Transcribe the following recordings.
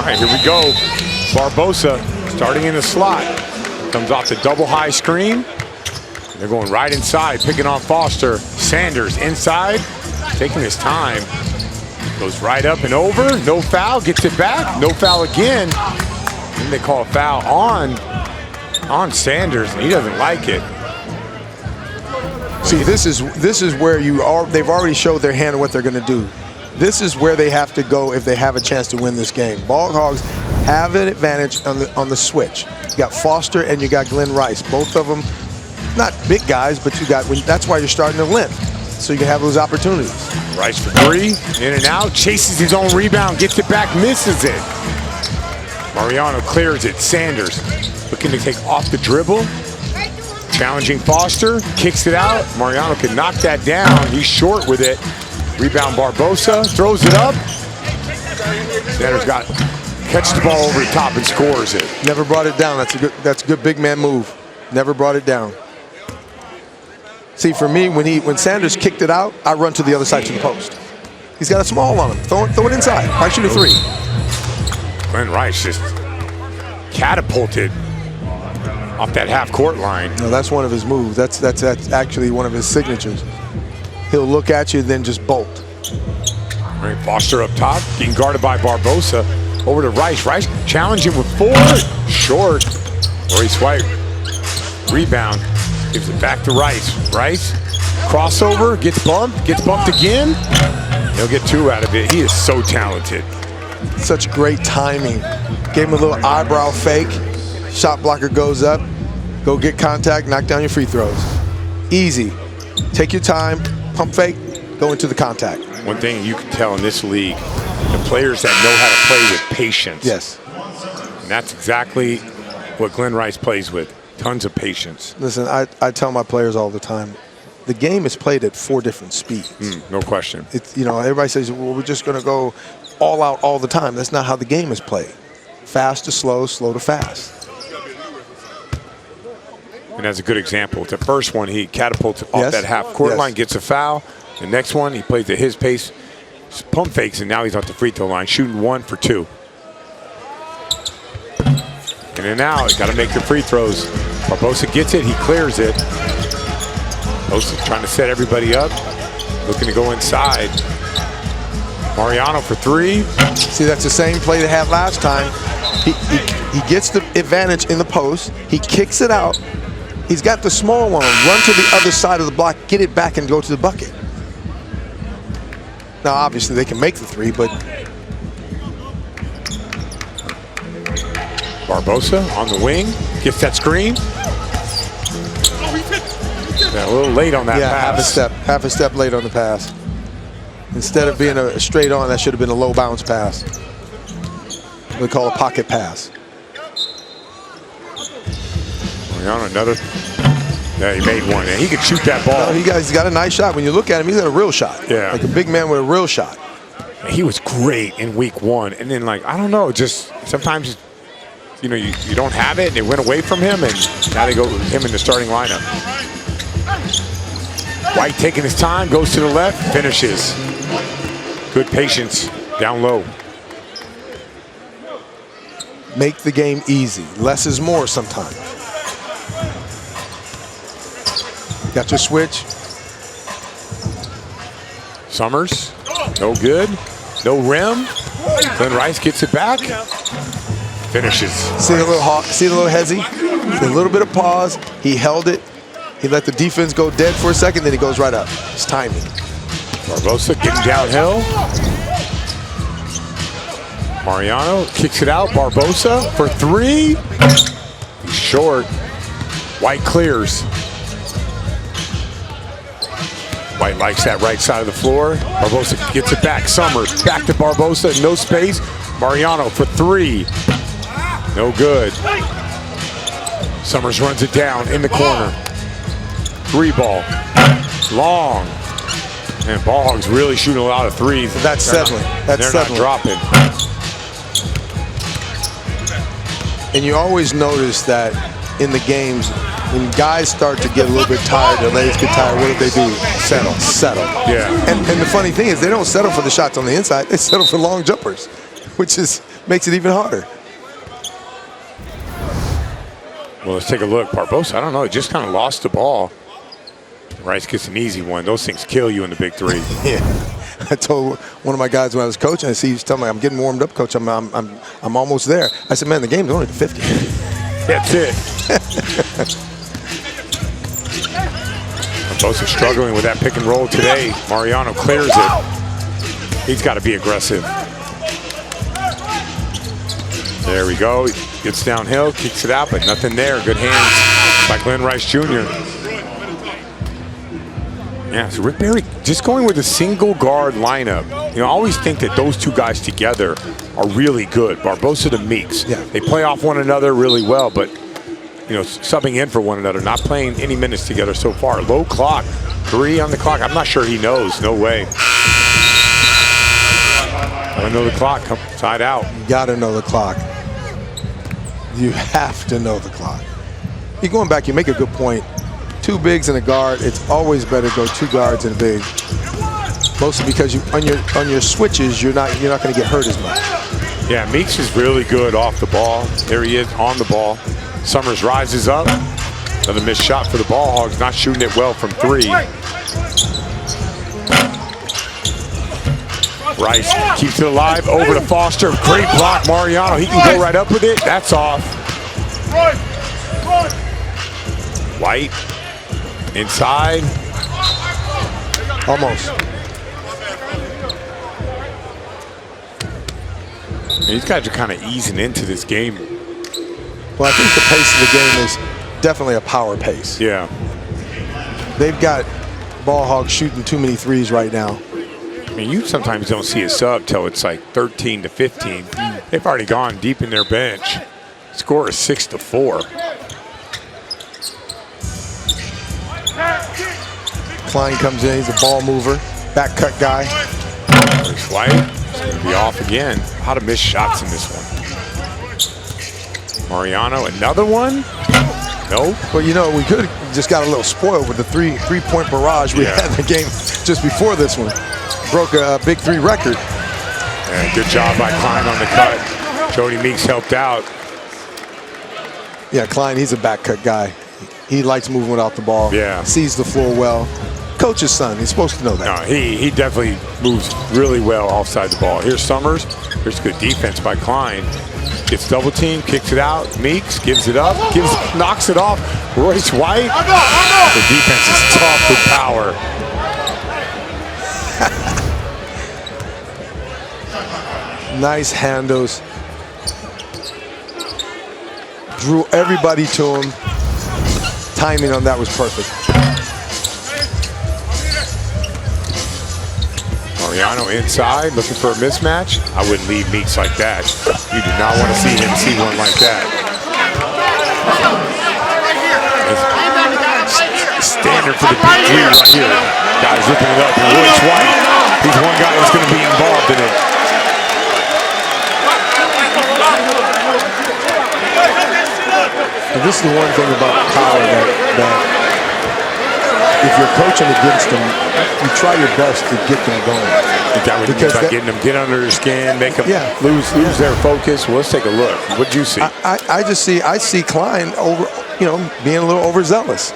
All right, here we go. Barbosa starting in the slot. Comes off the double high screen. They're going right inside, picking on Foster. Sanders inside, taking his time. Goes right up and over, no foul, gets it back, no foul again. Then they call a foul on Sanders, and he doesn't like it. See, this is where they've already showed their hand what they're going to do. This is where they have to go if they have a chance to win this game. Ball Hogs have an advantage on the switch. You got Foster and you got Glenn Rice. Both of them, not big guys, but that's why you're starting to limp, so you can have those opportunities. Rice for three, in and out, chases his own rebound, gets it back, misses it. Mariano clears it. Sanders looking to take off the dribble. Challenging Foster, kicks it out. Mariano can knock that down. He's short with it. Rebound Barbosa, throws it up. Sanders catches the ball over the top and scores it. Never brought it down. That's a good big man move. Never brought it down. See, for me, when Sanders kicked it out, I run to the other side to the post. He's got a small on him. Throw it inside. Might shoot a three. Glenn Rice just catapulted off that half-court line. No, that's one of his moves. That's actually one of his signatures. He'll look at you, then just bolt. Right, Foster up top, getting guarded by Barbosa. Over to Rice. Rice challenging with four. Short. Maurice White. Rebound. Gives it back to Rice. Rice. Crossover. Gets bumped again. He'll get two out of it. He is so talented. Such great timing. Gave him a little eyebrow fake. Shot blocker goes up. Go get contact, knock down your free throws. Easy. Take your time, pump fake, go into the contact. One thing you can tell in this league, the players that know how to play with patience. Yes. And that's exactly what Glenn Rice plays with. Tons of patience. Listen, I tell my players all the time, the game is played at 4 different speeds. No question. It's, everybody says, well, we're just going to go all out all the time. That's not how the game is played. Fast to slow, slow to fast. And that's a good example. The first one, he catapults off that half-court line, gets a foul. The next one, he plays at his pace, pump fakes, and now he's off the free throw line, shooting 1 for 2. In and out, got to make the free throws. Barbosa gets it, he clears it. Barbosa trying to set everybody up, looking to go inside. Mariano for 3. See, that's the same play they had last time. He gets the advantage in the post, he kicks it out. He's got the small one, run to the other side of the block, get it back and go to the bucket. Now, obviously, they can make the 3, but... Barbosa on the wing, gets that screen. Yeah, a little late on that pass. Half a step late on the pass. Instead of being a straight on, that should have been a low bounce pass. We call a pocket pass. Mariano, another. Yeah, he made one. He could shoot that ball. No, he's got a nice shot. When you look at him, he's got a real shot. Yeah. Like a big man with a real shot. He was great in week 1. And then, I don't know, just sometimes, you don't have it, and it went away from him, and now they go with him in the starting lineup. White taking his time, goes to the left, finishes. Good patience down low. Make the game easy. Less is more sometimes. Got your switch. Summers, no good. No rim. Glenn Rice gets it back. Finishes. See the little hawk, see the little hezzy? A little bit of pause. He held it. He let the defense go dead for a second, then he goes right up. It's timing. Barbosa getting downhill. Mariano kicks it out. Barbosa for 3. He's short. White clears. White likes that right side of the floor. Barbosa gets it back. Summers back to Barbosa. No space. Mariano for 3. No good. Summers runs it down in the corner. 3 ball. Long. And Ball Hogs really shooting a lot of 3s. That's settling. That's settling. They're not dropping. And you always notice that in the games, when guys start to get a little bit tired, their legs get tired, what do? Settle. Yeah. And the funny thing is, they don't settle for the shots on the inside. They settle for long jumpers. which makes it even harder. Well, let's take a look. Barbosa, I don't know, just kind of lost the ball. Rice gets an easy one. Those things kill you in the big three. Yeah. I told one of my guys when I was coaching, I see he was telling me, I'm getting warmed up, coach. I'm almost there. I said, man, the game's only 50. That's it. Barbosa struggling with that pick and roll today. Mariano clears it. He's got to be aggressive. There we go. He gets downhill, kicks it out, but nothing there. Good hands by Glenn Rice Jr. Yeah, so Rick Barry just going with a single guard lineup. You know, I always think that those two guys together are really good. Barbosa to Meeks. Yeah. They play off one another really well, but, you know, subbing in for one another, not playing any minutes together so far. Low clock, 3 on the clock. I'm not sure he knows. No way. Gotta know the clock. Come side out. You gotta know the clock. You have to know the clock. You're going back, you make a good point. 2 bigs and a guard, it's always better to go 2 guards and a big. Mostly because on your switches, you're not going to get hurt as much. Yeah, Meeks is really good off the ball. There he is on the ball. Summers rises up. Another missed shot for the Ball Hogs, not shooting it well from 3. Rice keeps it alive, over to Foster. Great block, Mariano. He can go right up with it. That's off. White. Inside. Almost. These guys are kind of easing into this game. Well, I think the pace of the game is definitely a power pace. Yeah. They've got Ball Hogs shooting too many threes right now. I mean, you sometimes don't see a sub till it's like 13 to 15. They've already gone deep in their bench. Score is 6-4. Klein comes in, he's a ball mover, back cut guy. There's White, it's going to be off again. A lot of missed shots in this one. Mariano, another one? Nope. Well, you know, we could have just got a little spoiled with the three-point barrage we had in the game just before this one. Broke a Big 3 record. Yeah, good job by Klein on the cut. Jody Meeks helped out. Yeah, Klein, he's a back cut guy. He likes moving without the ball. Yeah. Sees the floor well. Coach's son, he's supposed to know that. No, he definitely moves really well offside the ball. Here's Summers. Here's good defense by Klein. Gets double team, kicks it out. Meeks gives it up, knocks it off. Royce White. The defense is tough with power. Nice handles. Drew everybody to him. Timing on that was perfect. Mariano inside, looking for a mismatch. I wouldn't leave Meeks like that. You do not want to see him see one like that. Standard for the Big 3 right here. Guys ripping it up. And Royce White, he's one guy that's going to be involved in it. And this is the one thing about power that if you're coaching against them, you try your best to get them going. Because getting them get under their skin, make them lose their focus. Well, let's take a look. What'd you see? I see Klein over, being a little overzealous.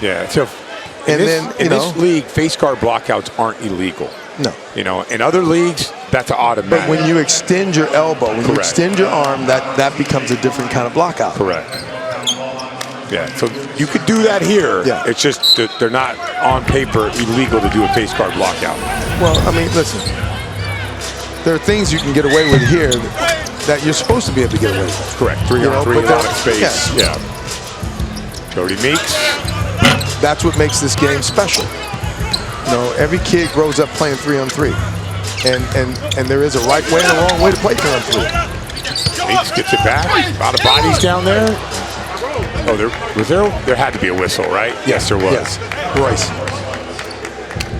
Yeah. So in this league, face guard blockouts aren't illegal. No. In other leagues, that's an automatic. But when you extend your elbow, when you extend your arm, that becomes a different kind of blockout. Correct. Yeah, so you could do that here. Yeah. It's just that they're not on paper illegal to do a face guard blockout. Well, I mean, listen, there are things you can get away with here that you're supposed to be able to get away with. Correct. 3-on-3, a lot of space. Yeah. Jody Meeks. That's what makes this game special. Every kid grows up playing 3-on-3. And there is a right way and a wrong way to play 3-on-3. Meeks gets it back. A lot of bodies down there. Oh, there had to be a whistle, right? Yes, there was. Yes.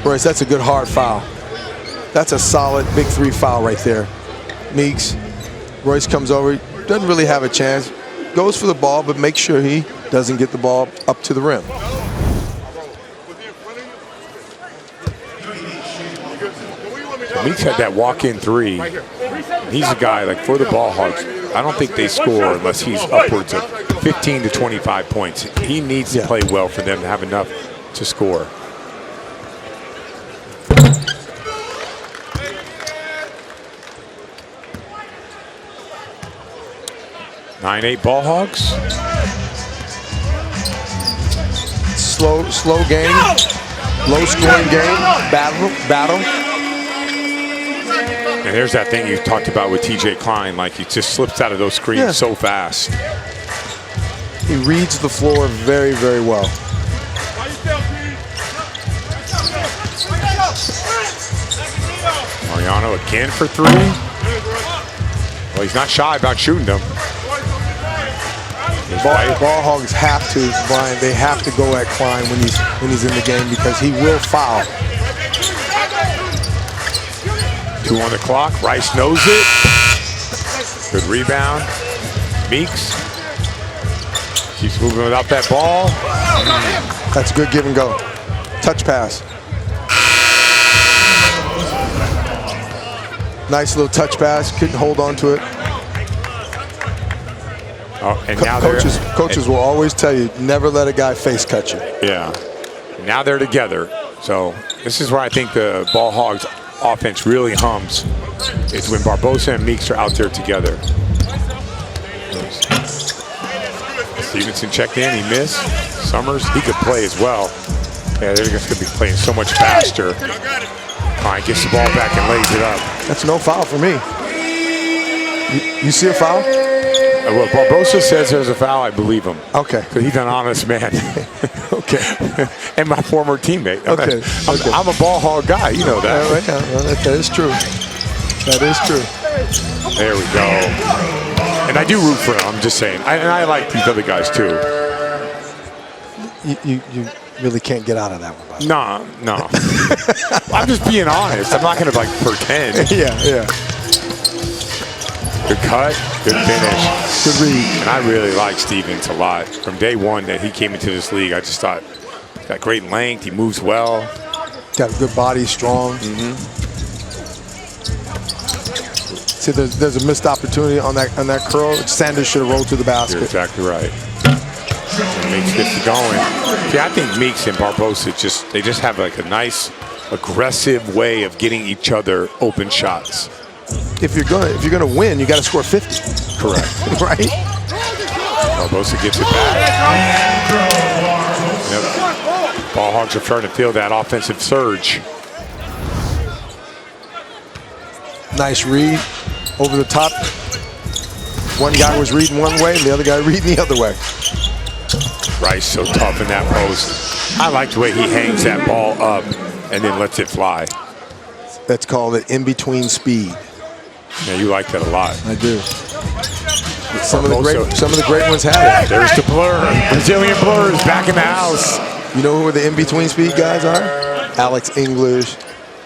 Royce, that's a good hard foul. That's a solid Big 3 foul right there. Meeks, Royce comes over, doesn't really have a chance. Goes for the ball, but makes sure he doesn't get the ball up to the rim. Meeks had that walk-in 3. He's a guy, like for the Ball Hogs, I don't think they score unless he's upwards of 15 to 25 points. He needs to play well for them to have enough to score. (9-8) Ball Hogs. Slow game, low scoring game, battle. And there's that thing you talked about with TJ Klein, like he just slips out of those screens so fast. He reads the floor very, very well. Mariano again for 3. Well, he's not shy about shooting them. Ball Hogs have to, Brian, they have to go at Klein when he's in the game because he will foul. 2 on the clock. Rice knows it. Good rebound. Meeks keeps moving without that ball. That's a good give and go. Touch pass. Nice little touch pass. Couldn't hold on to it. Oh, and now coaches will always tell you, never let a guy face cut you. Yeah. Now they're together. So this is where I think the Ball Hogs offense really hums. It's when Barbosa and Meeks are out there together. Stevenson checked in, he missed. Summers, he could play as well. Yeah, they're just gonna be playing so much faster. Klein gets the ball back and lays it up. That's no foul for me. You see a foul? Well, Barbosa says there's a foul, I believe him. Okay. Because he's an honest man. Okay. And my former teammate. Okay. I'm a Ball Hog guy, you know that. Well, that is true. That is true. There we go. And I do root for him, I'm just saying. And I like these other guys too. You really can't get out of that one, buddy. No. I'm just being honest. I'm not going to like pretend. Yeah. Good cut, good finish. Good read. And I really like Stevens a lot. From day one that he came into this league, I just thought he's got great length, he moves well. Got a good body, strong. See, there's a missed opportunity on that curl. Sanders should have rolled to the basket. You're exactly right. And Meeks gets it going. Yeah, I think Meeks and Barbosa they just have like a nice, aggressive way of getting each other open shots. If you're gonna win, you got to score 50. Correct. Right? Barbosa gets it back. Yep. Ball Hogs are starting to feel that offensive surge. Nice read over the top. One guy was reading one way, and the other guy reading the other way. Rice so tough in that post. I like the way he hangs that ball up and then lets it fly. That's called an in-between speed. Yeah, you like that a lot. I do. Some of the great ones had it. There's the Blur. Brazilian Blur is back in the house. You know who the in-between speed guys are? Alex English,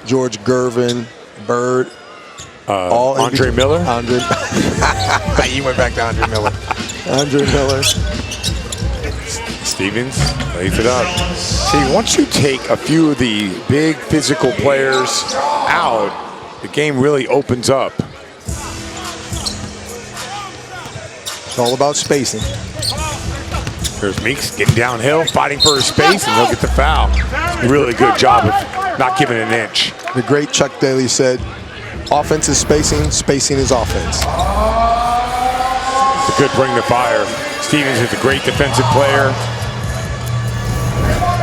George Gervin, Bird. Andre Miller? Andre. You went back to Andre Miller. Andre Miller. Stevens lays it up. See, once you take a few of the big physical players out, the game really opens up. It's all about spacing. There's Meeks getting downhill, fighting for his space, and he'll get the foul. Really good job of not giving an inch. The great Chuck Daly said, offense is spacing, spacing is offense. It's a good bring to fire. Stevens is a great defensive player.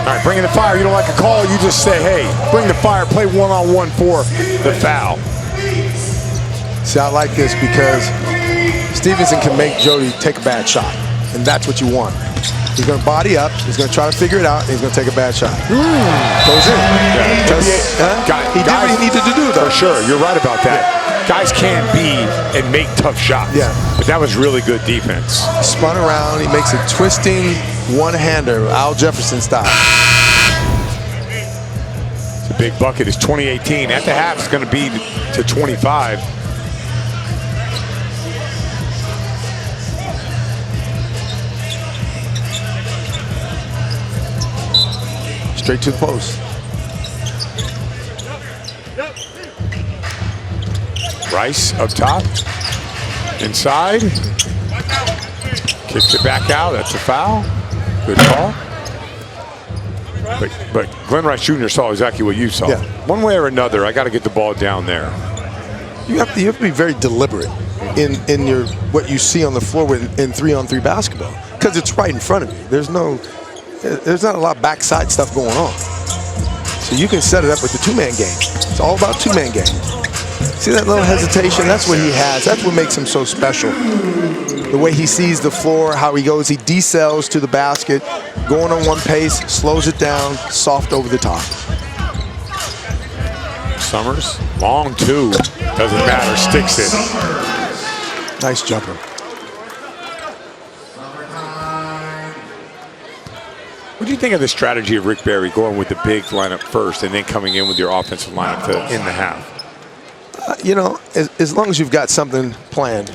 All right, bringing the fire. You don't like a call, you just say, hey, bring the fire, play one-on-one for the foul. See, I like this because Stevenson can make Jody take a bad shot, and that's what you want. He's going to body up, he's going to try to figure it out, and he's going to take a bad shot. Goes in. Yeah. He did what he needed to do, though. For sure, you're right about that. Yeah. Guys can be and make tough shots. Yeah. But that was really good defense. He spun around, he makes a twisting one-hander, Al Jefferson style. The big bucket is 2018. At the half, it's going to be to 25. Straight to the post. Rice up top. Inside. Kicks it back out. That's a foul. Good call. But Glenn Rice Jr. saw exactly what you saw. Yeah. One way or another, I got to get the ball down there. You have to be very deliberate in your what you see on the floor in 3-on-3 basketball, because it's right in front of you. There's not a lot of backside stuff going on. So you can set it up with the two-man game. It's all about two-man game. See that little hesitation? That's what he has. That's what makes him so special. The way he sees the floor, how he goes, he decells to the basket, going on one pace, slows it down, soft over the top. Summers, long two, doesn't matter, sticks it. Nice jumper. What do you think of the strategy of Rick Barry going with the big lineup first and then coming in with your offensive lineup to end the half? You know, as long as you've got something planned.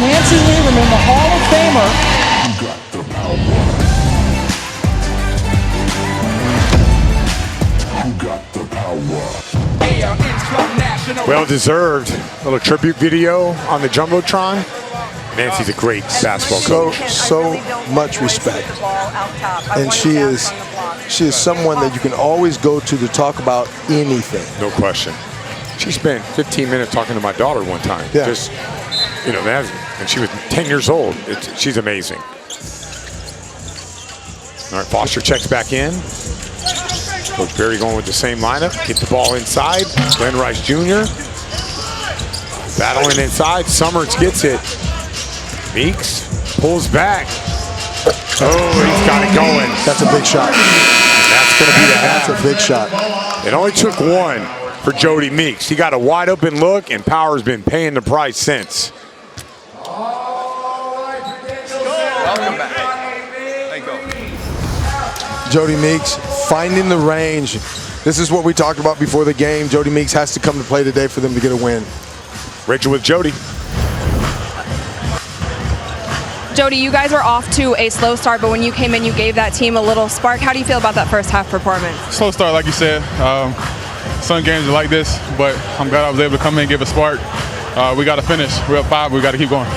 Nancy Lieberman, the Hall of Famer. You got the power. You got the power. Well deserved. Little tribute video on the Jumbotron. Nancy's a great basketball coach. So much respect. And she is someone that you can always go to talk about anything. No question. She spent 15 minutes talking to my daughter one time. Yeah. Just, you know, and she was 10 years old. She's amazing. All right, Foster checks back in. Coach Barry going with the same lineup. Get the ball inside. Glenn Rice Jr. battling inside. Summers gets it. Meeks pulls back. Oh, he's got it going. That's a big shot. That's going to be the half. That's a big shot. It only took one for Jody Meeks. He got a wide open look, and Power's been paying the price since. Welcome back. Thank you. Jody Meeks finding the range. This is what we talked about before the game. Jody Meeks has to come to play today for them to get a win. Rachel with Jody. Jody, you guys were off to a slow start, but when you came in, you gave that team a little spark. How do you feel about that first half performance? Slow start, like you said. Some games are like this, but I'm glad I was able to come in and give a spark. We got to finish. We're up 5. We got to keep going.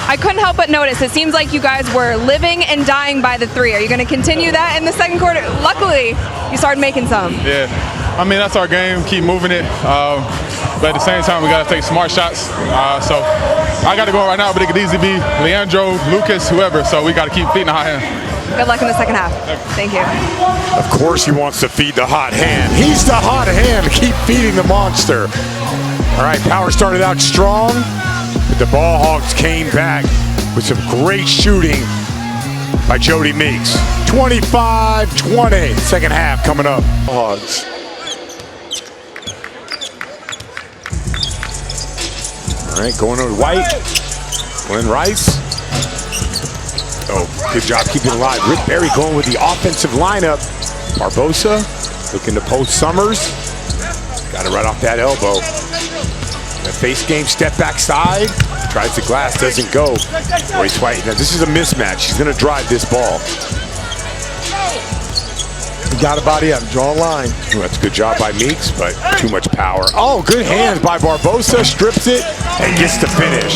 I couldn't help but notice, it seems like you guys were living and dying by the three. Are you going to continue that in the second quarter? Luckily, you started making some. Yeah. I mean, that's our game. Keep moving it. But at the same time, we got to take smart shots. So I got to go right now, but it could easily be Leandro, Lucas, whoever. So we got to keep feeding the hot hand. Good luck in the second half. Thank you. Of course he wants to feed the hot hand. He's the hot hand. Keep feeding the monster. All right, Power started out strong, but the Ball Hogs came back with some great shooting by Jody Meeks. 25-20. Second half coming up. Hogs. All right, going over to White. Glenn Rice. Oh, good job keeping it alive. Rick Barry going with the offensive lineup. Barbosa looking to post Summers. Got it right off that elbow. The face game, step back side. Tries the glass, doesn't go. Royce White. Now this is a mismatch. He's going to drive this ball. You got to body up, draw a line. Ooh, that's a good job by Meeks, but too much power. Oh, good hands by Barbosa. Strips it and gets the finish.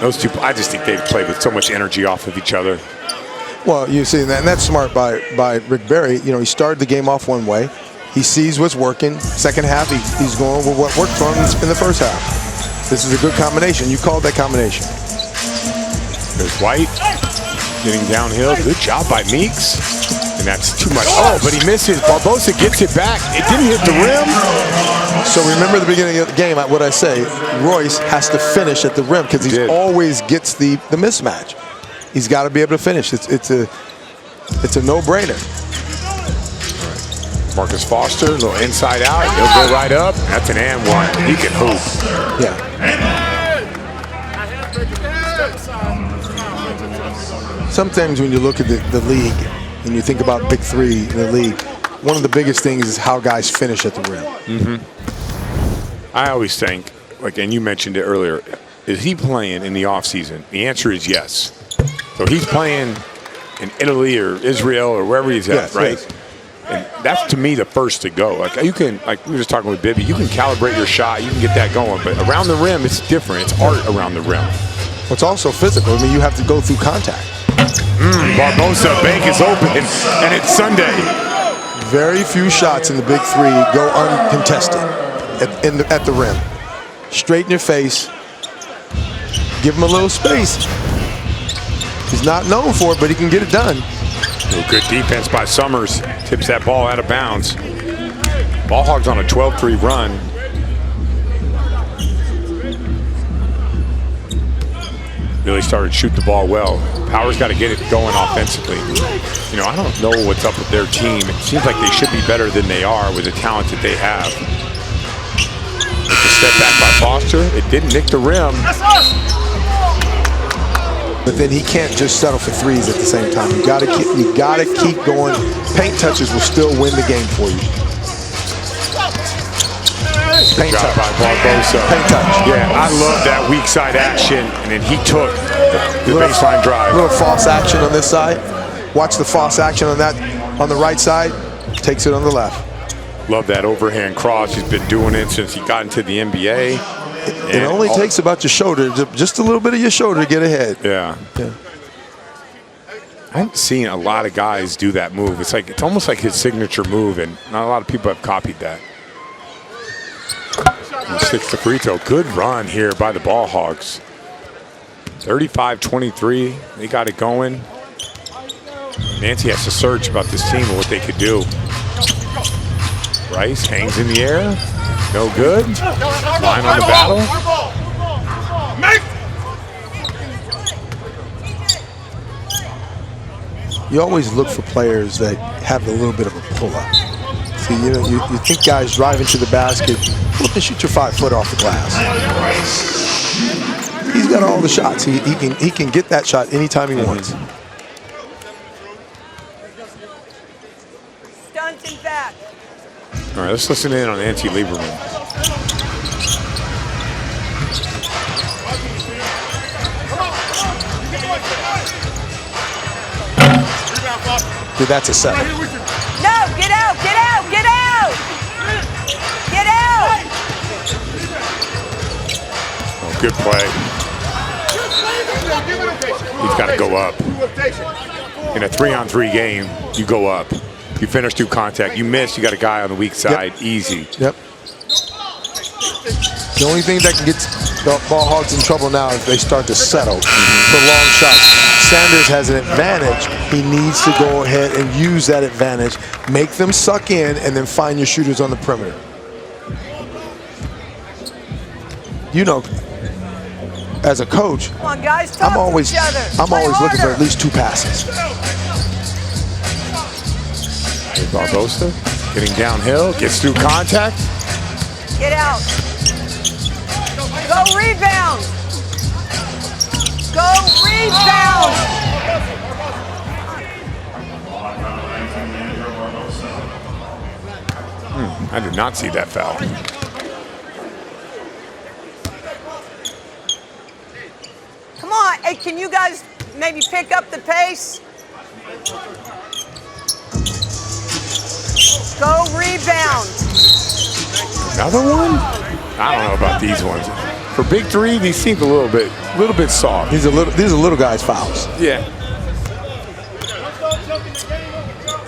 Those two, I just think they've played with so much energy off of each other. Well, you see that, and that's smart by Rick Barry. You know, he started the game off one way. He sees what's working. Second half, he's going with what worked for him in the first half. This is a good combination. You called that combination. There's White getting downhill. Good job by Meeks. And that's too much. Oh, but he misses. Barbosa gets it back. It didn't hit the rim. So remember the beginning of the game, what I say, Royce has to finish at the rim because he always gets the mismatch. He's got to be able to finish. It's a no-brainer. Marcus Foster, a little inside out. He'll go right up. That's an and one. He can hoop. Yeah. Sometimes when you look at the league and you think about big three in the league, one of the biggest things is how guys finish at the rim. I always think, and you mentioned it earlier, is he playing in the offseason? The answer is yes. So he's playing in Italy or Israel or wherever he's at, right? Yes. And that's, to me, the first to go. You can, we were just talking with Bibby, you can calibrate your shot, you can get that going, but around the rim, it's different. It's art around the rim. Well, it's also physical. I mean, you have to go through contact. Barbosa, bank is open, and it's Sunday. Very few shots in the big three go uncontested at the rim. Straight in your face. Give him a little space. He's not known for it, but he can get it done. Good defense by Summers. Tips that ball out of bounds. Ball Hogs on a 12-3 run. Really started to shoot the ball well. Power's got to get it going offensively. You know, I don't know what's up with their team. It seems like they should be better than they are with the talent that they have. It's a step back by Foster. It didn't nick the rim. But then he can't just settle for threes at the same time. You gotta keep going. Paint touches will still win the game for you. Paint touch by Barbosa. Paint touch. Yeah, I love that weak side action, and then he took the baseline drive. A little false action on this side. Watch the false action on that on the right side. Takes it on the left. Love that overhand cross. He's been doing it since he got into the NBA. It only takes about your shoulder, just a little bit of your shoulder to get ahead. Yeah. I haven't seen a lot of guys do that move. It's almost like his signature move, and not a lot of people have copied that. He sticks the free throw. Good run here by the Ball Hogs. 35-23. They got it going. Nancy has to search about this team and what they could do. Rice hangs in the air. No good. Line on the battle. You always look for players that have a little bit of a pull-up. See, you know, you think guys drive into the basket, look and shoot your 5 foot off the glass. He's got all the shots. He can get that shot anytime he wants. Stunting back. All right, let's listen in on Nancy Lieberman. Dude, that's a 7. No, get out, get out, get out! Get out! Oh, good play. He's got to go up. In a 3-on-3 game, you go up. You finish through contact. You miss, you got a guy on the weak side. Yep. Easy. Yep. The only thing that can get the Ball Hogs in trouble now is they start to settle for long shots. Sanders has an advantage. He needs to go ahead and use that advantage, make them suck in, and then find your shooters on the perimeter. You know, as a coach, Come on, guys, I'm always looking for at least 2 passes. Barbosa getting downhill, gets through contact. Get out. Go rebound. Go rebound. I did not see that foul. Come on. Hey, can you guys maybe pick up the pace? Go rebound. Another one? I don't know about these ones. For Big 3, these seem a little bit soft. These are little guys' fouls. Yeah.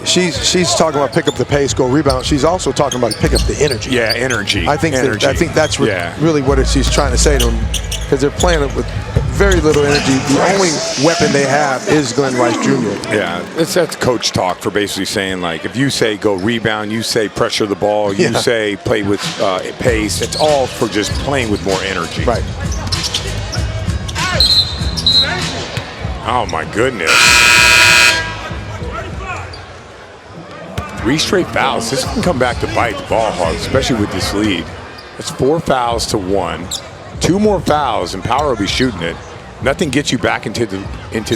She's talking about pick up the pace, go rebound. She's also talking about pick up the energy. Yeah, energy. I think that's really what she's trying to say to them, because they're playing it with very little energy. The only weapon they have is Glenn Rice Jr. Yeah, that's coach talk for basically saying, like, if you say go rebound, you say pressure the ball, you say play with pace, it's all for just playing with more energy. Right. Oh, my goodness. 3 straight fouls. This can come back to bite the ball Hogs, especially with this lead. It's 4 fouls to 1. 2 more fouls, and Power will be shooting it. Nothing gets you back into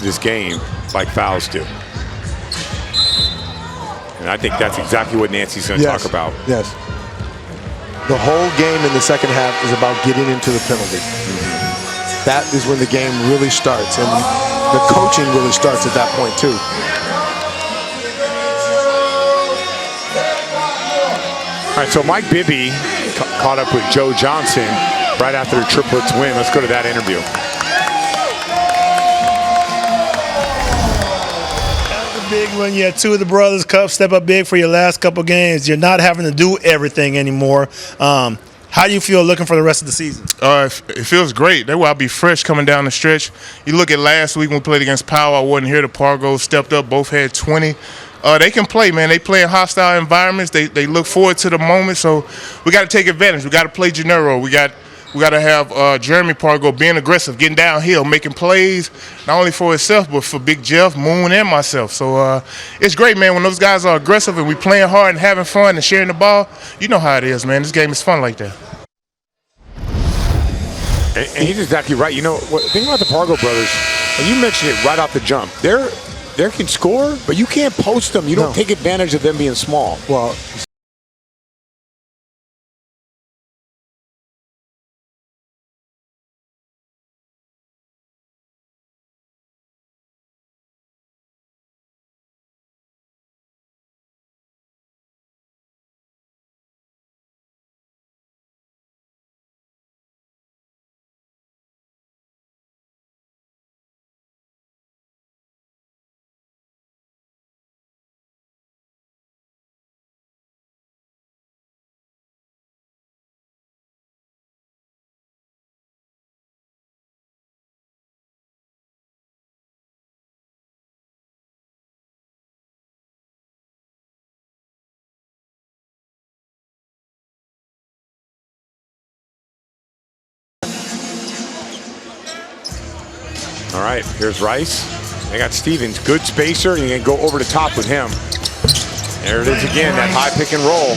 this game like fouls do. And I think that's exactly what Nancy's going to talk about. Yes. The whole game in the second half is about getting into the penalty. That is when the game really starts, and the coaching really starts at that point too. All right, so Mike Bibby caught up with Joe Johnson right after the triplets win. Let's go to that interview. That was a big one. You had 2 of the Brothers Cup step up big for your last couple games. You're not having to do everything anymore. How do you feel looking for the rest of the season? It feels great. That way I'll be fresh coming down the stretch. You look at last week when we played against Powell, I wasn't here. The Pargos stepped up. Both had 20. They can play, man. They play in hostile environments. They look forward to the moment. So we got to take advantage. We got to play Gennaro. We got to have Jeremy Pargo being aggressive, getting downhill, making plays, not only for himself, but for Big Jeff, Moon, and myself. So it's great, man. When those guys are aggressive and we playing hard and having fun and sharing the ball, you know how it is, man. This game is fun like that. And he's exactly right. You know, think about the Pargo brothers. And you mentioned it right off the jump. They can score, but you can't post them. You don't take advantage of them being small. Well, All right, here's Rice. They got Stevens, good spacer. You can go over the top with him. There it is again, that high pick and roll.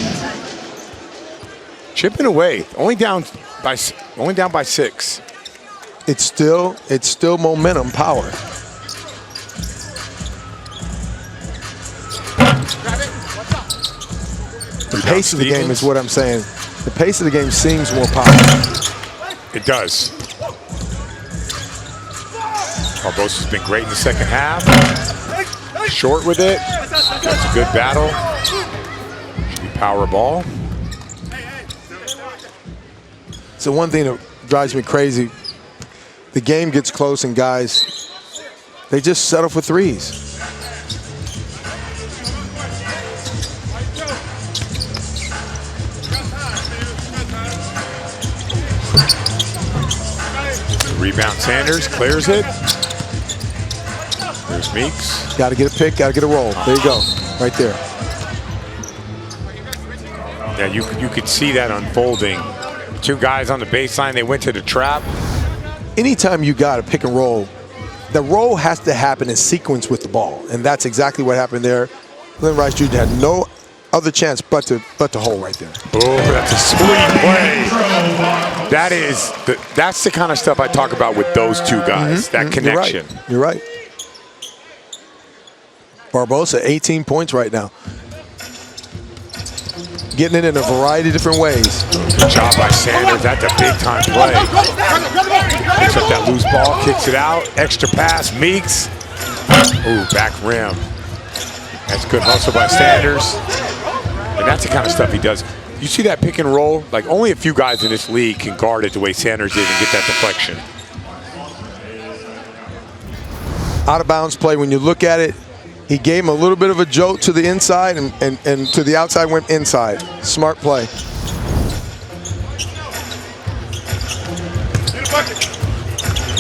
Chipping away, only down by 6. it's still momentum power. The pace of the game is what I'm saying. The pace of the game seems more powerful. It does. Barbosa's been great in the second half. Short with it. That's a good battle. Should be power ball. So one thing that drives me crazy, the game gets close and guys, they just settle for threes. Rebound Sanders, clears it. There's Meeks. Got to get a pick, got to get a roll. There you go, right there. Yeah, you could see that unfolding. 2 guys on the baseline, they went to the trap. Anytime you got a pick and roll, the roll has to happen in sequence with the ball, and that's exactly what happened there. Glenn Rice Jr. had no other chance but to hold right there. Oh, that's a sweet play. That's the kind of stuff I talk about with those 2 guys, that connection. You're right. Barbosa, 18 points right now. Getting it in a variety of different ways. Good job by Sanders. That's a big-time play. Picks up that loose ball, kicks it out. Extra pass, Meeks. Ooh, back rim. That's good hustle by Sanders. And that's the kind of stuff he does. You see that pick and roll? Like, only a few guys in this league can guard it the way Sanders did and get that deflection. Out of bounds play, when you look at it, he gave him a little bit of a jolt to the inside and to the outside went inside. Smart play.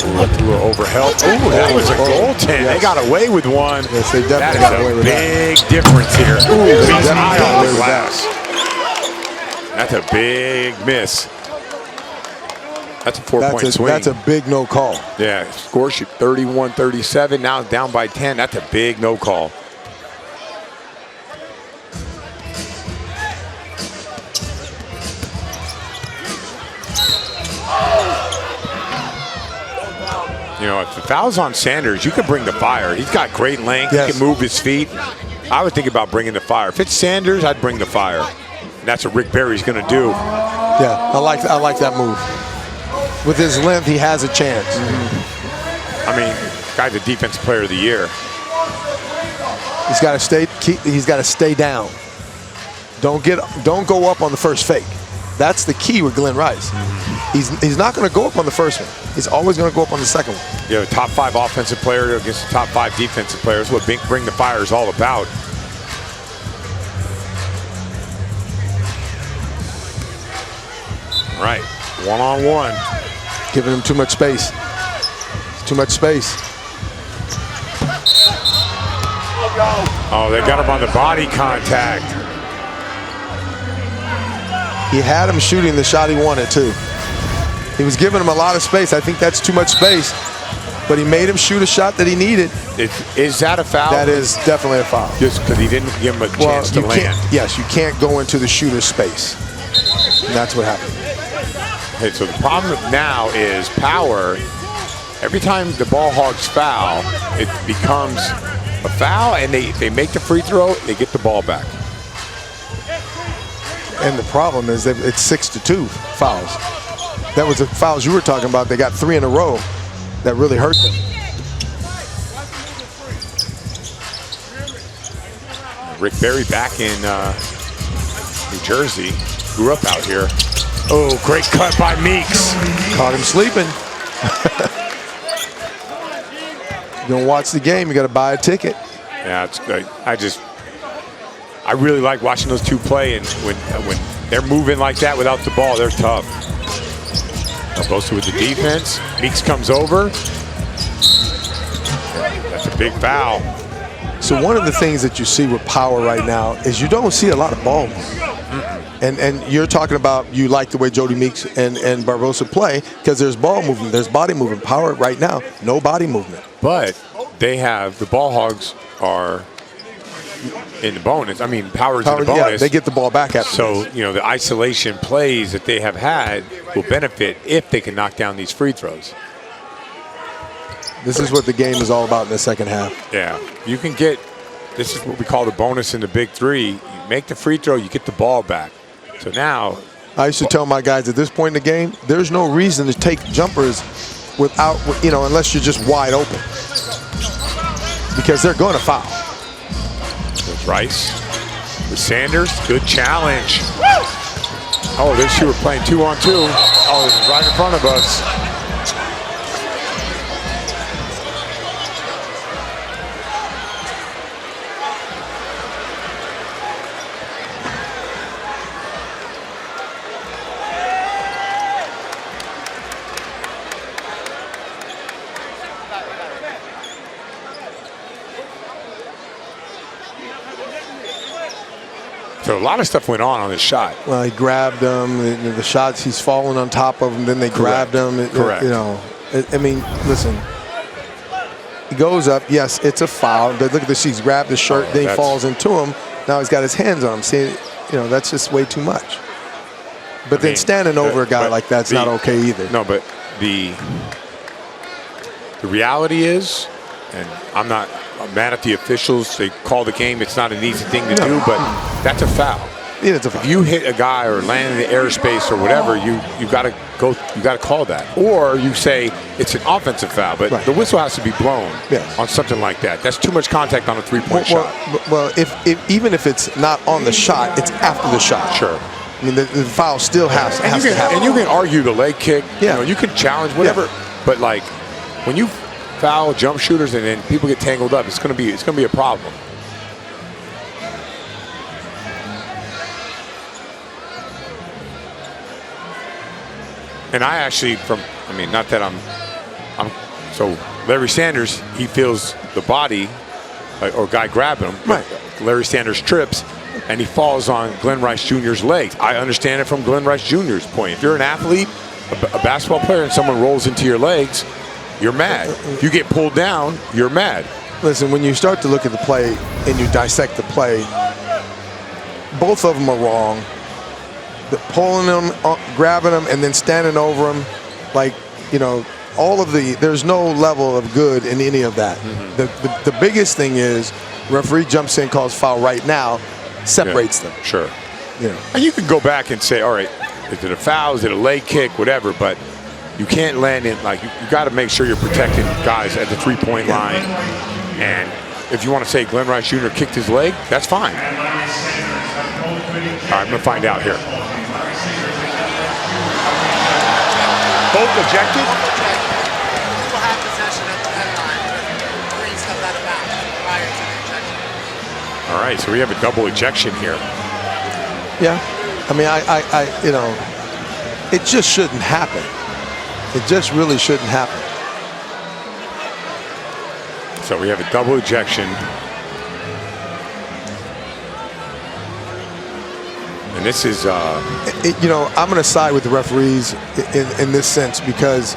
Looked a little overhelp. Ooh, that was a goaltend. They got away with one. Yes, they definitely got away with that. Big difference here. Ooh, They he's definitely high got on away the with glass. That's a big miss. That's a 4-point swing. That's a big no call. Yeah, score sheet 31-37. Now it's down by 10. That's a big no call. You know, if the foul's on Sanders, you can bring the fire. He's got great length. Yes. He can move his feet. I would think about bringing the fire. If it's Sanders, I'd bring the fire. And that's what Rick Barry's going to do. Yeah, I like that move. With his length, he has a chance. I mean, guy's a defensive player of the year. He's got to stay down. Don't go up on the first fake. That's the key with Glenn Rice. He's not going to go up on the first one. He's always going to go up on the second one. You know, top 5 offensive player against the top 5 defensive players. What Bring the Fire is all about. All right, one-on-one. Giving him too much space. Too much space. Oh, they got him on the body contact. He had him shooting the shot he wanted too. He was giving him a lot of space. I think that's too much space. But he made him shoot a shot that he needed. Is that a foul? That is definitely a foul. Just because he didn't give him a chance to land. Yes, you can't go into the shooter's space. And that's what happened. Okay, so the problem now is Power. Every time the ball hogs foul, it becomes a foul, and they make the free throw, they get the ball back. And the problem is that it's 6-2 fouls. That was the fouls you were talking about. They got 3 in a row that really hurt them. Rick Barry back in New Jersey. Grew up out here. Oh, great cut by Meeks. Caught him sleeping. You don't watch the game, you got to buy a ticket. Yeah, it's good. I really like watching those two play, and when they're moving like that without the ball, they're tough. Both with the defense. Meeks comes over. That's a big foul. So one of the things that you see with Power right now is you don't see a lot of ball movement. And you're talking about you like the way Jody Meeks and Barbosa play because there's ball movement, there's body movement. Power right now, no body movement. But they have, the ball hogs are in the bonus. I mean, Power's in the bonus. Yeah, they get the ball back after. So, you know, the isolation plays that they have had will benefit if they can knock down these free throws. This is what the game is all about in the second half. Yeah, you can get, this is what we call the bonus in the Big Three. You make the free throw, you get the ball back. So now. I used to tell my guys at this point in the game, there's no reason to take jumpers without, you know, unless you're just wide open. Because they're going to foul. There's Rice with Sanders. Good challenge. Oh, this year we're playing 2-on-2. Oh, this is right in front of us. So a lot of stuff went on this shot. Well, he grabbed them. The shots, he's falling on top of them. Then they grabbed him. Correct. You know, I mean, listen. He goes up. Yes, it's a foul. But look at this. He's grabbed the shirt. Then he falls into him. Now he's got his hands on him. See, you know, that's just way too much. But then standing over a guy like that's not okay either. No, but the reality is, and I'm not mad at the officials. They call the game. It's not an easy thing to do, but that's a foul. Yeah, it's a foul. If you hit a guy or land in the airspace or whatever, you got to go. You got to call that, or you say it's an offensive foul. But the whistle has to be blown on something like that. That's too much contact on a three-point shot. Well, even if it's not on the shot, it's after the shot. Sure. I mean, the foul still has to happen. And you can argue the leg kick. Yeah. You know, you can challenge whatever. But like when you foul jump shooters and then people get tangled up, it's gonna be a problem. And I actually, not that I'm So Larry Sanders, he feels the body, or guy grabbing him. Right. Larry Sanders trips, and he falls on Glenn Rice Jr.'s legs. I understand it from Glenn Rice Jr.'s point. If you're an athlete, a basketball player, and someone rolls into your legs, you're mad. If you get pulled down, you're mad. Listen, when you start to look at the play and you dissect the play, both of them are wrong. Pulling them, grabbing them, and then standing over them, like, you know, there's no level of good in any of that. The biggest thing is referee jumps in, calls foul right now, separates them. Sure. You know. And you can go back and say, all right, is it a foul? Is it a leg kick? Whatever. But you can't land in, like, you got to make sure you're protecting guys at the three-point line. And if you want to say Glenn Rice Jr. kicked his leg, that's fine. All right, I'm going to find out here. Both ejected? People have possession at the headline. Three stepped out of bounds prior to the ejection. All right, so we have a double ejection here. Yeah. I mean, you know, it just shouldn't happen. It just really shouldn't happen. So we have a double ejection. And this is, you know, I'm going to side with the referees in this sense, because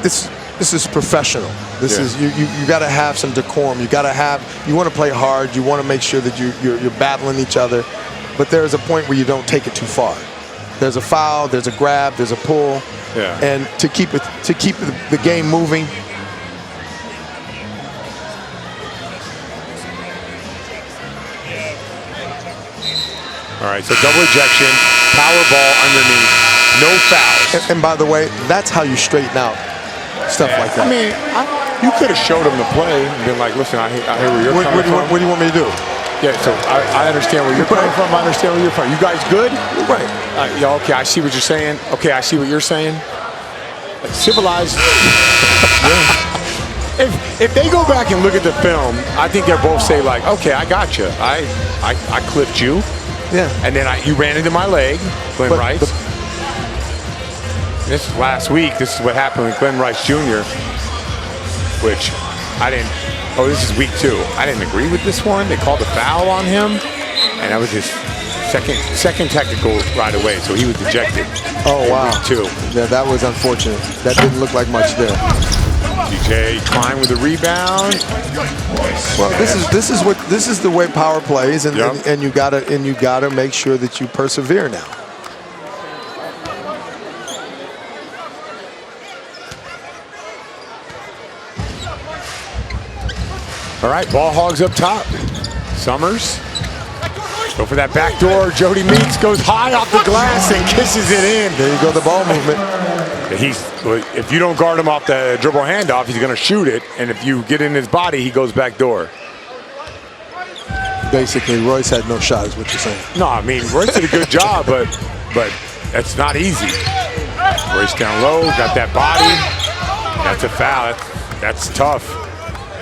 this is professional. This is you got to have some decorum. You want to play hard. You want to make sure that you're battling each other, but there is a point where you don't take it too far. There's a foul. There's a grab. There's a pull. Yeah. And to keep the game moving. All right, so double ejection, power ball underneath, no fouls. And by the way, that's how you straighten out stuff like that. I mean, you could have showed him the play and been like, listen, I hear where you're coming from. What do you want me to do? Yeah, so I understand where you're coming from. I understand where you're from. You guys good? Right. Yeah, okay, I see what you're saying. Okay, I see what you're saying. Civilized. If they go back and look at the film, I think they'll both say, like, okay, I got you. I clipped you. Yeah. And then you ran into my leg, Glenn Rice. This last week, this is what happened with Glenn Rice Jr., which I didn't. Oh, this is week 2. I didn't agree with this one. They called a foul on him, and that was his second technical right away, so he was ejected. Oh, wow. Week 2. Yeah, that was unfortunate. That didn't look like much there. DJ Klein with the rebound. Well, this is the way power plays, and you gotta make sure that you persevere now. All right, ball hogs up top. Summers. Go for that back door. Jody Meeks goes high off the glass and kisses it in. There you go, the ball movement. If you don't guard him off the dribble handoff, he's going to shoot it. And if you get in his body, he goes back door. Basically, Royce had no shot, is what you're saying. No, I mean, Royce did a good job, but that's not easy. Royce down low, got that body. That's a foul. That's tough.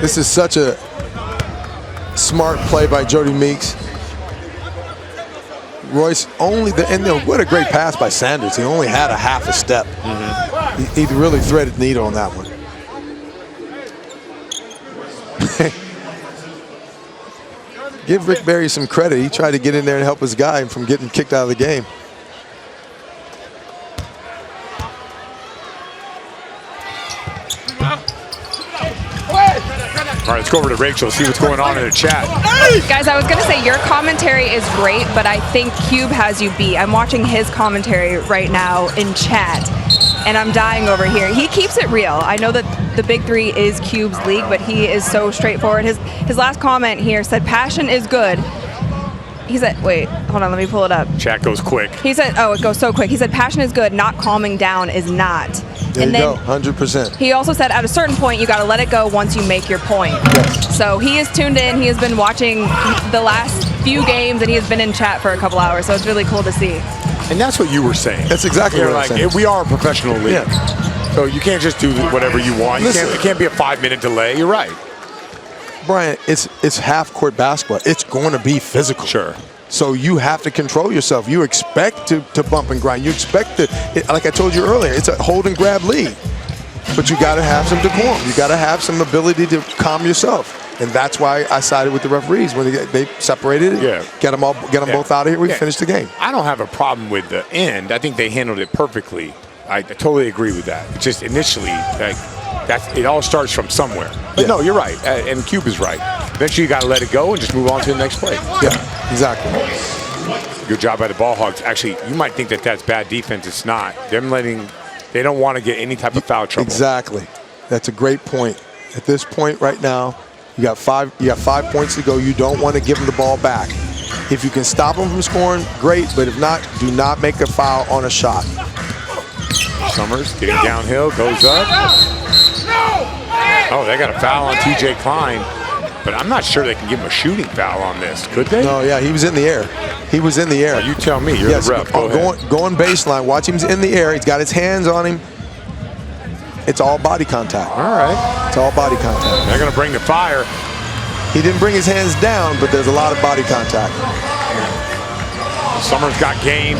This is such a smart play by Jody Meeks. Royce what a great pass by Sanders. He only had a half a step. He really threaded the needle on that one. Give Rick Barry some credit. He tried to get in there and help his guy from getting kicked out of the game. All right, let's go over to Rachel, see what's going on in the chat. Guys, I was going to say your commentary is great, but I think Cube has you beat. I'm watching his commentary right now in chat, and I'm dying over here. He keeps it real. I know that the Big 3 is Cube's league, but he is so straightforward. His last comment here said, passion is good. He said, wait, hold on, let me pull it up. Chat goes quick. He said, oh, it goes so quick. He said, passion is good, not calming down is not. There you go, 100%. He also said, at a certain point, you got to let it go once you make your point. Yes. So he is tuned in. He has been watching the last few games, and he has been in chat for a couple hours. So it's really cool to see. And that's what you were saying. That's exactly what I'm saying. We are a professional league. Yeah. So you can't just do whatever you want. It can't be a 5-minute delay. You're right. Brian, it's half-court basketball. It's going to be physical. Sure. So you have to control yourself. You expect to bump and grind. You expect to, like I told you earlier, it's a hold and grab lead. but you got to have some decorum. You got to have some ability to calm yourself. And that's why I sided with the referees when they separated it. Yeah. Get them both out of here. We finished the game. I don't have a problem with the end. I think they handled it perfectly. I totally agree with that. It's just initially, it all starts from somewhere. But no, you're right, and Cube is right. Eventually, you got to let it go and just move on to the next play. Yeah, exactly. Good job by the Ball Hogs. Actually, you might think that that's bad defense. It's not. They don't want to get any type of foul trouble. Exactly. That's a great point. At this point right now, you got 5 points to go. You don't want to give them the ball back. If you can stop them from scoring, great. But if not, do not make a foul on a shot. Summers getting downhill, goes up. Oh, they got a foul on TJ Klein. But I'm not sure they can give him a shooting foul on this. Could they? No, yeah, he was in the air. He was in the air. You tell me. You're the ref. Go ahead. Going baseline. Watch him in the air. He's got his hands on him. It's all body contact. All right. It's all body contact. They're going to bring the fire. He didn't bring his hands down, but there's a lot of body contact. Summers got game.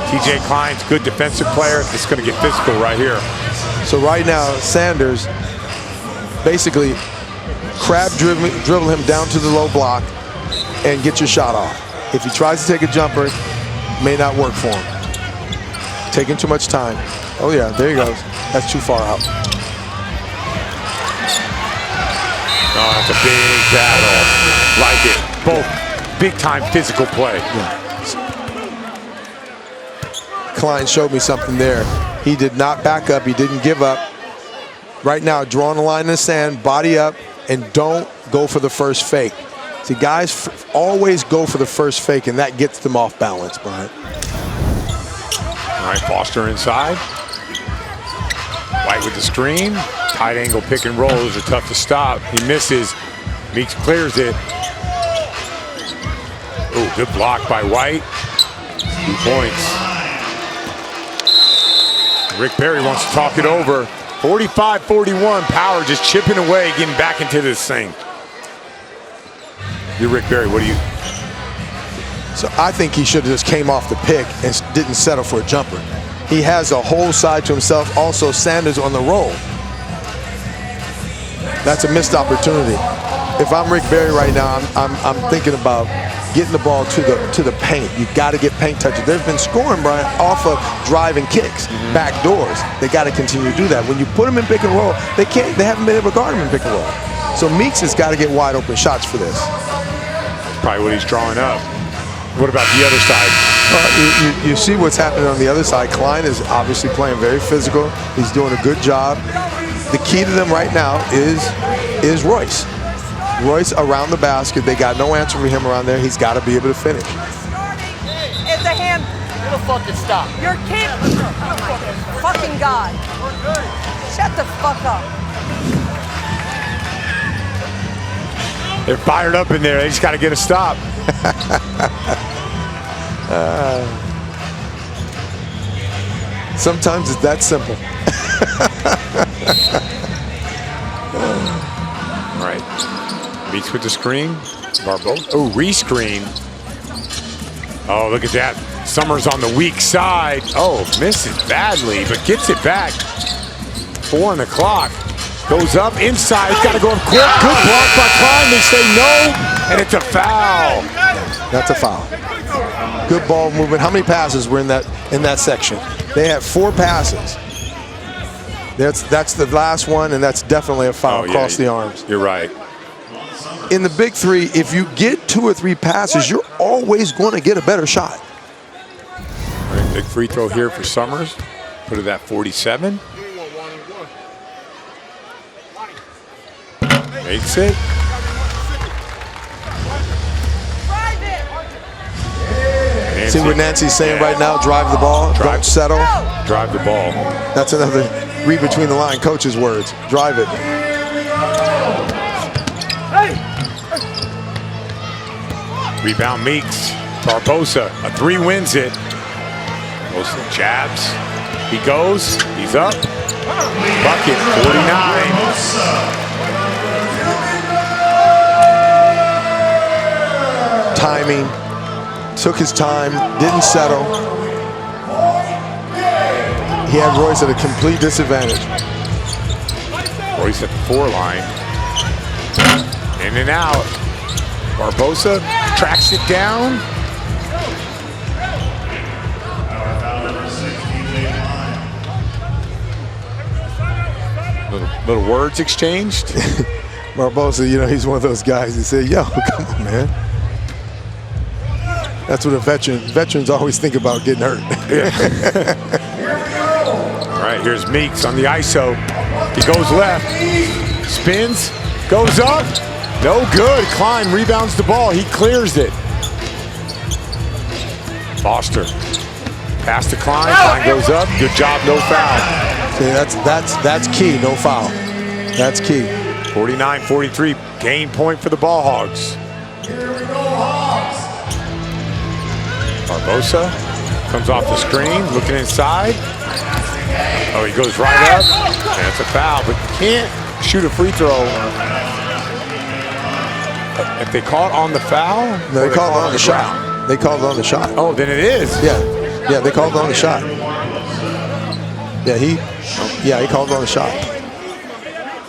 TJ Klein's good defensive player. It's going to get physical right here. So right now, Sanders basically dribble him down to the low block and get your shot off. If he tries to take a jumper, it may not work for him. Taking too much time. Oh yeah, there he goes. That's too far out. Oh, that's a big battle. Like it. Both big-time physical play. Yeah. Klein showed me something there. He did not back up. He didn't give up. Right now, drawing a line in the sand, body up, and don't go for the first fake. See, guys always go for the first fake, and that gets them off balance, Brian. All right, Foster inside. White with the screen. Tight angle pick and roll. Those are tough to stop. He misses. Meeks clears it. Oh, good block by White. 2 points. Rick Barry wants to talk it over. 45-41. Power just chipping away, getting back into this thing. You're Rick Barry. What do you? So I think he should have just came off the pick and didn't settle for a jumper. He has a whole side to himself. Also, Sanders on the roll. That's a missed opportunity. If I'm Rick Barry right now, I'm thinking about getting the ball to the paint. You got to get paint touches. They've been scoring, Brian, off of driving kicks, back doors. They got to continue to do that. When you put them in pick and roll, they haven't been able to guard them in pick and roll. So Meeks has got to get wide open shots for this. Probably what he's drawing up. What about the other side? You see what's happening on the other side. Klein is obviously playing very physical. He's doing a good job. The key to them right now is Royce. Royce around the basket. They got no answer for him around there. He's got to be able to finish. It's a hand. It'll fucking stop. Your kid. Fucking God. Shut the fuck up. They're fired up in there. They just got to get a stop. Sometimes it's that simple. All right. Meets with the screen. Barbeau. Oh, re-screen. Oh, look at that. Summers on the weak side. Oh, misses badly, but gets it back. 4 on the clock. Goes up inside. Got to go up quick. Good block by Klein. They say no, and it's a foul. That's a foul. Good ball movement. How many passes were in that section? They had 4 passes. That's the last one, and that's definitely a foul across the arms. You're right. In the big three, if you get 2 or 3 passes, you're always going to get a better shot. All right, big free throw here for Summers. Put it at 47. Makes it. See what Nancy's saying right now? Drive the ball. Don't settle. Drive the ball. That's another read between the line coach's words. Drive it. Rebound Meeks. Barbosa. A 3 wins it. Barbosa jabs. He goes. He's up. Bucket. 49. Timing. Took his time. Didn't settle. He had Royce at a complete disadvantage. Or he's at the 4 line. In and out. Barbosa tracks it down. Little words exchanged. Barbosa, you know, he's one of those guys that say, yo, come on, man. That's what veterans always think about getting hurt. All right, here's Meeks on the ISO. He goes left, spins, goes up. No good. Klein rebounds the ball. He clears it. Foster. Pass to Klein. Klein goes up. Good job, no foul. See, that's key, no foul. That's key. 49-43, game point for the Ball Hogs. Here we go, Hogs. Barbosa comes off the screen, looking inside. Oh, he goes right up. That's a foul, but you can't shoot a free throw. If they call it on the foul? No, they called it on the shot. They called it on the shot. Oh, then it is. Yeah, they called it on the shot. Yeah, he called it on the shot.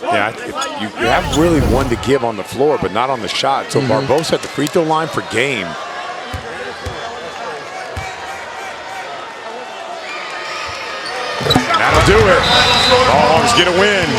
Yeah, you have really one to give on the floor, but not on the shot. So Barbosa at the free throw line for game. That'll do it. Ball Hogs get a win.